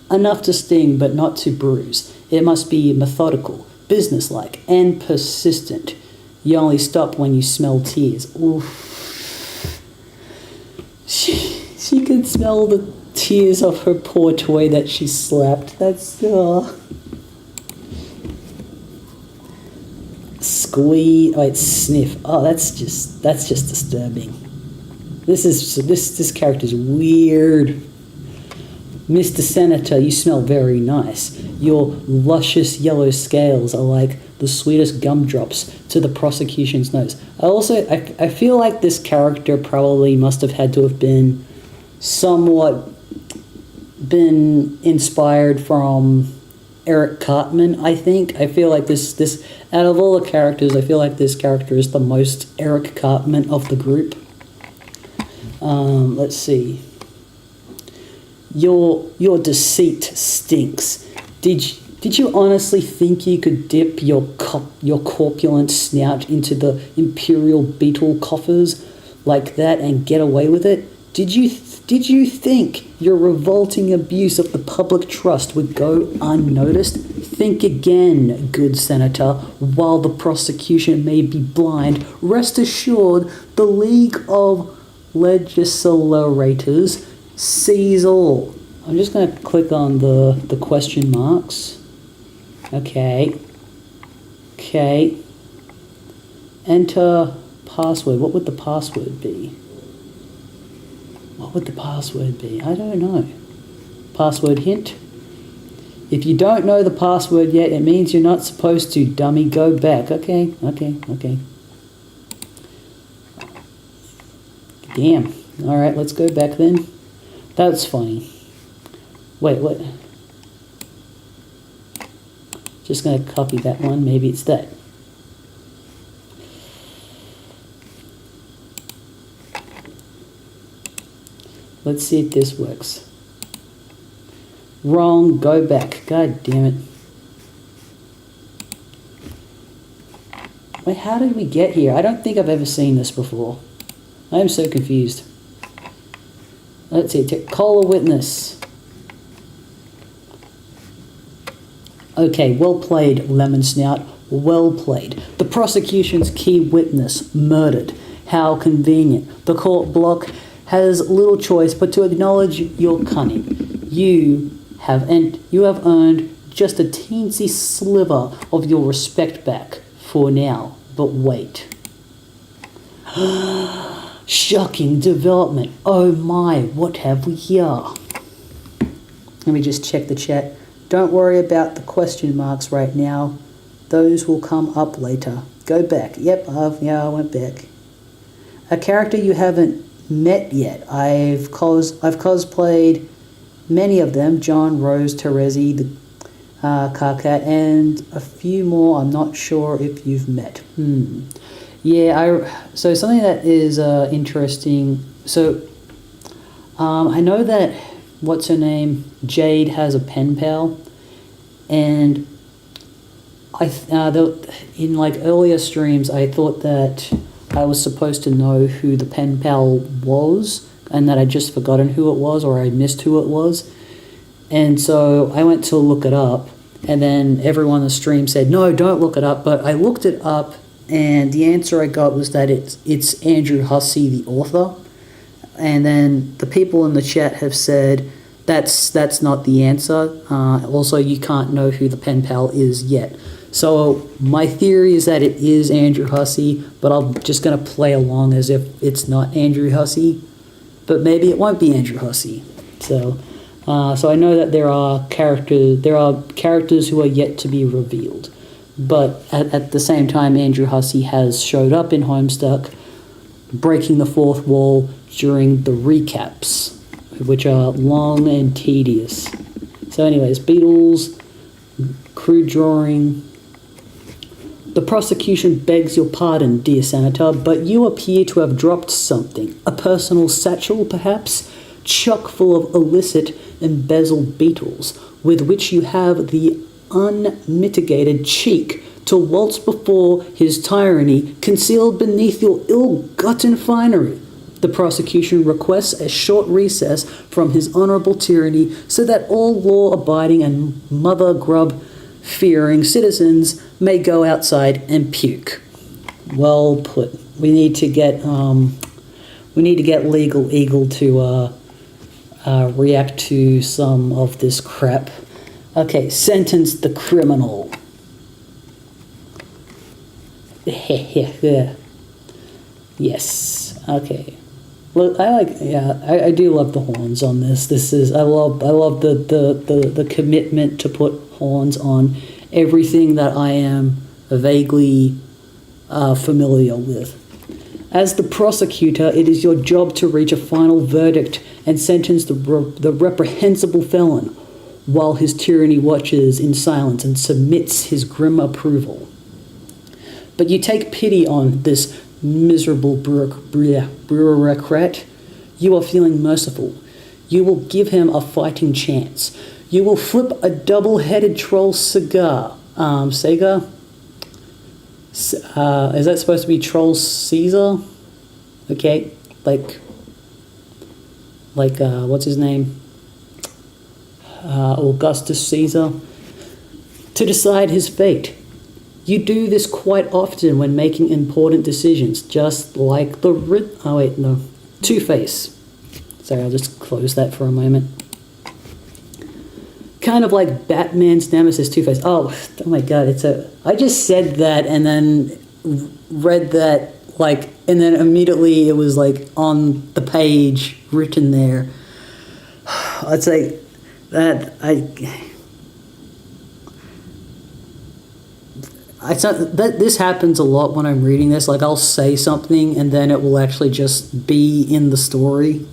[SPEAKER 1] enough to sting but not to bruise. It must be methodical, businesslike, and persistent. You only stop when you smell tears. Oof. She could smell the tears of her poor toy that she slapped. That's squeeze. Oh, it's sniff. Oh, that's just disturbing. This character's weird. Mr. Senator, you smell very nice. Your luscious yellow scales are like the sweetest gumdrops to the prosecution's nose. I feel like this character probably must have had to have been somewhat inspired from Eric Cartman, I think. I feel like this out of all the characters, I feel like this character is the most Eric Cartman of the group. Let's see. Your deceit stinks. Did you honestly think you could dip your corpulent snout into the imperial beetle coffers like that and get away with it? Did you think your revolting abuse of the public trust would go unnoticed? Think again, good senator. While the prosecution may be blind, rest assured the League of Legislators sees all. I'm just going to click on the question marks. Okay. Enter password. What would the password be? I don't know. Password hint. If you don't know the password yet, it means you're not supposed to, dummy. Go back. Okay. Damn. Alright, let's go back then. That's funny. Wait, what? Just going to copy that one. Maybe it's that. Let's see if this works. Wrong. Go back. God damn it. Wait, how did we get here? I don't think I've ever seen this before. I am so confused. Let's see. Call a witness. Okay, well played, Lemon Snout. Well played. The prosecution's key witness murdered. How convenient. The court block has little choice but to acknowledge your cunning. You have earned just a teensy sliver of your respect back for now. But wait. Shocking development. Oh my, what have we here? Let me just check the chat. Don't worry about the question marks right now. Those will come up later. Go back. Yep, I went back. A character you haven't met yet. I've cosplayed many of them. John, Rose, Terezi, the Karkat, and a few more I'm not sure if you've met. Yeah, so something that is interesting. So I know that, what's her name? Jade has a pen pal, and in like earlier streams, I thought that I was supposed to know who the pen pal was, and that I'd just forgotten who it was, or I missed who it was. And so I went to look it up, and then everyone on the stream said, no, don't look it up. But I looked it up, and the answer I got was that it's Andrew Hussey, the author. And then the people in the chat have said that's not the answer. Also, you can't know who the pen pal is yet. So my theory is that it is Andrew Hussey, but I'm just going to play along as if it's not Andrew Hussey. But maybe it won't be Andrew Hussey. So I know that there are characters who are yet to be revealed. But at the same time, Andrew Hussey has showed up in Homestuck, breaking the fourth wall during the recaps, which are long and tedious. So anyways, Beatles, crude drawing. The prosecution begs your pardon, dear Senator, but you appear to have dropped something. A personal satchel, perhaps, chock full of illicit embezzled beetles, with which you have the unmitigated cheek to waltz before his tyranny, concealed beneath your ill-gotten finery. The prosecution requests a short recess from his honourable tyranny so that all law-abiding and mother-grub-fearing citizens may go outside and puke. Well put. We need to get Legal Eagle to react to some of this crap. Okay, sentence the criminal. Yes. Okay. Look, I do love the horns on this. I love the commitment to put horns on everything that I am vaguely familiar with. As the prosecutor, it is your job to reach a final verdict and sentence the reprehensible felon, while his tyranny watches in silence and submits his grim approval. But you take pity on this miserable bureaucrat. You are feeling merciful. You will give him a fighting chance. You will flip a double-headed troll cigar. Sega? Is that supposed to be Troll Caesar? Okay, like what's his name? Augustus Caesar. To decide his fate. You do this quite often when making important decisions, just like Two-Face. Sorry, I'll just close that for a moment. Kind of like Batman's nemesis, Two-Face. Oh my God, I just said that and then read that, and then immediately it was on the page written there. It's like that. This happens a lot when I'm reading this. I'll say something and then it will actually just be in the story.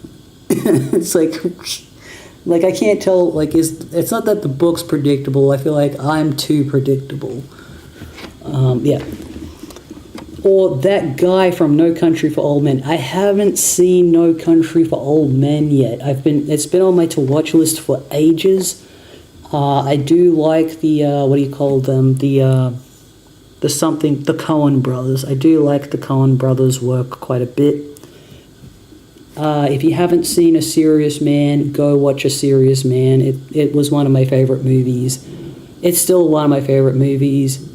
[SPEAKER 1] It's I can't tell. It's not that the book's predictable. I feel like I'm too predictable. Yeah. Or that guy from No Country for Old Men. I haven't seen No Country for Old Men yet. It's been on my to watch list for ages. I do like the what do you call them? The Coen brothers. I do like the Coen brothers' work quite a bit. If you haven't seen A Serious Man, go watch A Serious Man. It was one of my favorite movies. It's still one of my favorite movies.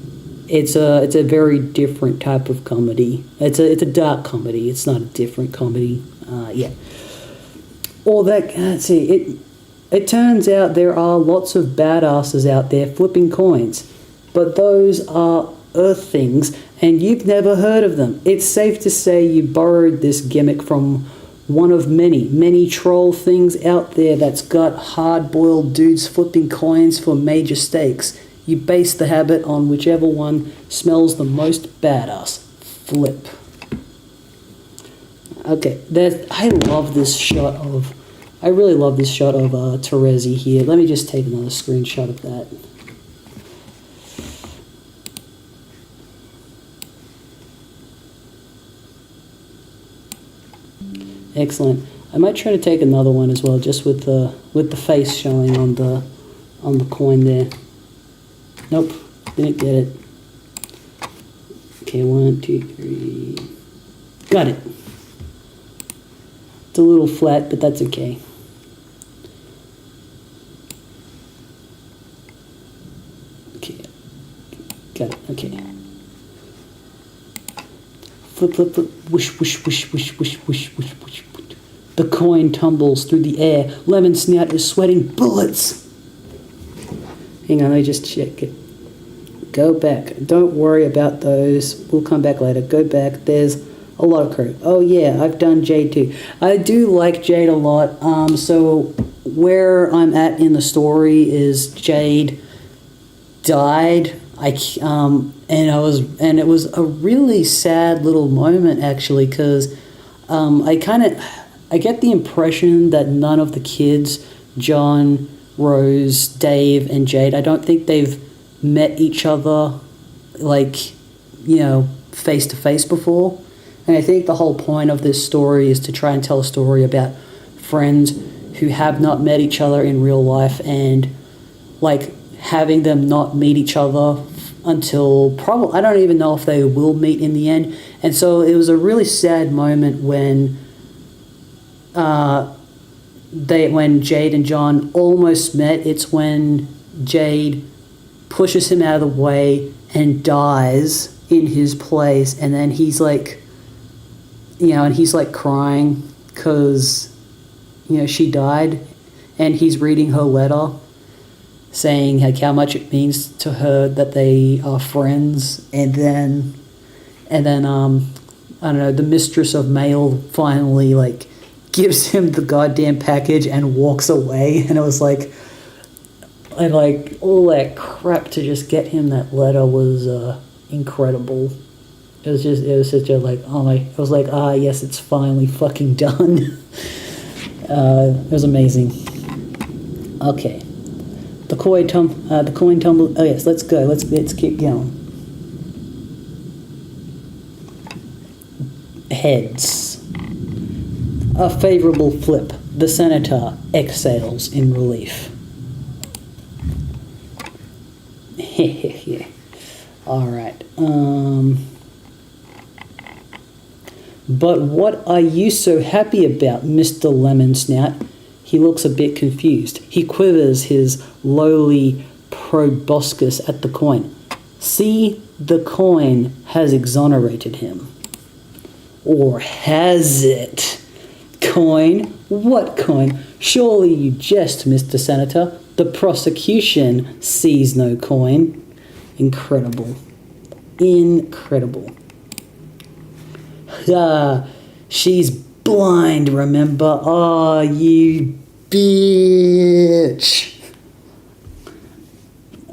[SPEAKER 1] It's a very different type of comedy. It's a dark comedy. It's not a different comedy. Yeah. Or that, see, it turns out there are lots of badasses out there flipping coins, but those are Earth things, and you've never heard of them. It's safe to say you borrowed this gimmick from one of many, many troll things out there that's got hard-boiled dudes flipping coins for major stakes. You base the habit on whichever one smells the most badass. Flip. Okay, I love this shot of... I really love this shot of Terezi here. Let me just take another screenshot of that. Excellent. I might try to take another one as well, just with the face showing on the coin there. Nope, didn't get it. Okay, 1, 2, 3. Got it. It's a little flat, but that's okay. Okay, got it. Okay. Flip, flip, flip, whoosh, whoosh, whoosh, whoosh, whoosh, whoosh, whoosh, whoosh. The coin tumbles through the air. Lemon Snout is sweating bullets. Hang on, let me just check it. Go back. Don't worry about those. We'll come back later. Go back. There's a lot of crew. Oh yeah, I've done Jade too. I do like Jade a lot. So where I'm at in the story is Jade died. And it was a really sad little moment actually, because I get the impression that none of the kids, John, Rose, Dave, and Jade, I don't think they've met each other face to face before. And I think the whole point of this story is to try and tell a story about friends who have not met each other in real life, and having them not meet each other until probably, I don't even know if they will meet in the end. And so it was a really sad moment when when Jade and John almost met. It's when Jade pushes him out of the way and dies in his place, and then he's crying because she died, and he's reading her letter saying how much it means to her that they are friends, and then I don't know, the mistress of mail finally gives him the goddamn package and walks away, and it was all that crap to just get him that letter was incredible. It was such a yes, it's finally fucking done. It was amazing. Okay. The coin tumble. Oh yes, let's go. Let's keep going. Heads. A favorable flip. The senator exhales in relief. All right. But what are you so happy about, Mr. Lemon Snout? He looks a bit confused. He quivers his lowly proboscis at the coin. See, the coin has exonerated him. Or has it? Coin? What coin? Surely you jest, Mr. Senator. The prosecution sees no coin. Incredible. Incredible. She's blind, remember? Oh, you bitch.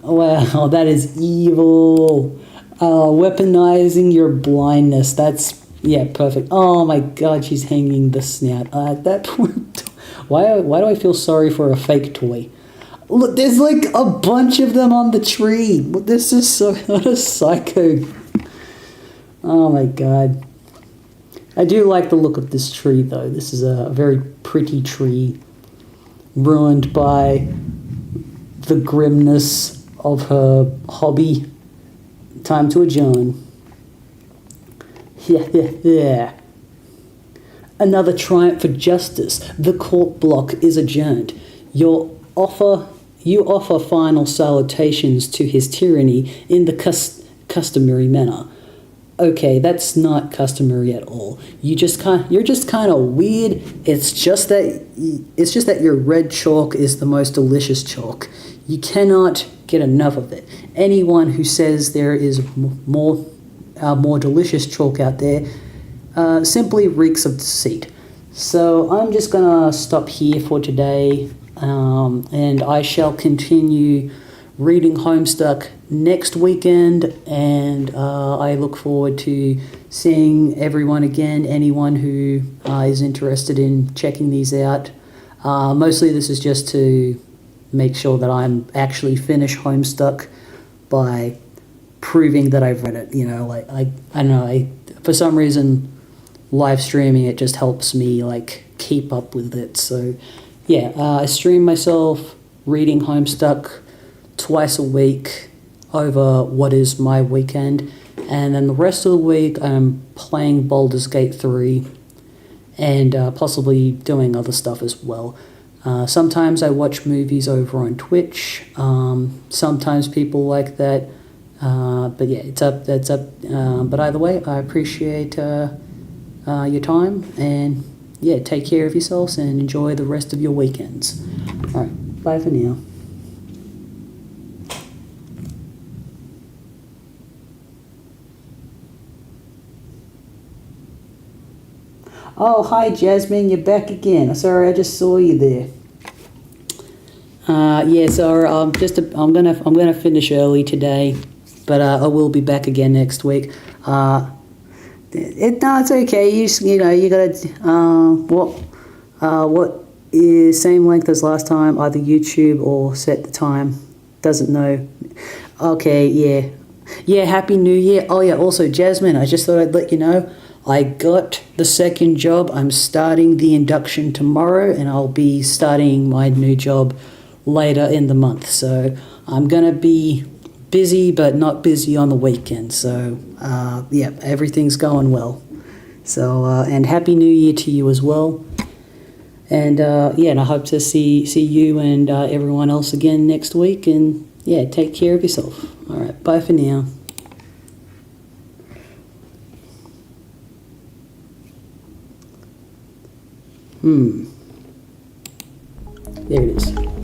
[SPEAKER 1] Wow, that is evil. Weaponizing your blindness. That's, yeah, perfect. Oh my god, she's hanging the snout. At that point, why do I feel sorry for a fake toy? Look, there's a bunch of them on the tree. This is so, what a psycho. Oh my god. I do like the look of this tree, though. This is a very pretty tree, ruined by the grimness of her hobby. Time to adjourn. Yeah. Another triumph for justice. The court block is adjourned. You offer final salutations to his tyranny in the customary manner. okay, that's not customary at all. You're just kind of weird. It's just that your red chalk is the most delicious chalk. You cannot get enough of it. Anyone who says there is more delicious chalk out there simply reeks of deceit. So I'm just gonna stop here for today, and I shall continue reading Homestuck next weekend, and I look forward to seeing everyone again, anyone who is interested in checking these out. Mostly this is just to make sure that I'm actually finished Homestuck by proving that I've read it. You know, like I don't know, for some reason live streaming it just helps me like keep up with it. So yeah, I stream myself reading Homestuck twice a week over what is my weekend, and then the rest of the week I'm playing Baldur's Gate 3 and possibly doing other stuff as well. Sometimes I watch movies over on Twitch. Sometimes people like that, but yeah, it's up. But either way, I appreciate your time, and yeah, take care of yourselves and enjoy the rest of your weekends. All right, bye for now. Oh, hi Jasmine, you're back again. Sorry, I just saw you there. Yeah, so I'm gonna finish early today, but I will be back again next week. No, it's okay. You know, you gotta what is same length as last time, either YouTube or set the time. Doesn't know. Okay, yeah. Yeah, Happy New Year. Oh yeah, also Jasmine, I just thought I'd let you know I got the second job. I'm starting the induction tomorrow, and I'll be starting my new job later in the month. So I'm gonna be busy, but not busy on the weekend. So yeah, everything's going well. So and Happy New Year to you as well. And yeah, and I hope to see you and everyone else again next week. And yeah, take care of yourself. All right, bye for now. There it is.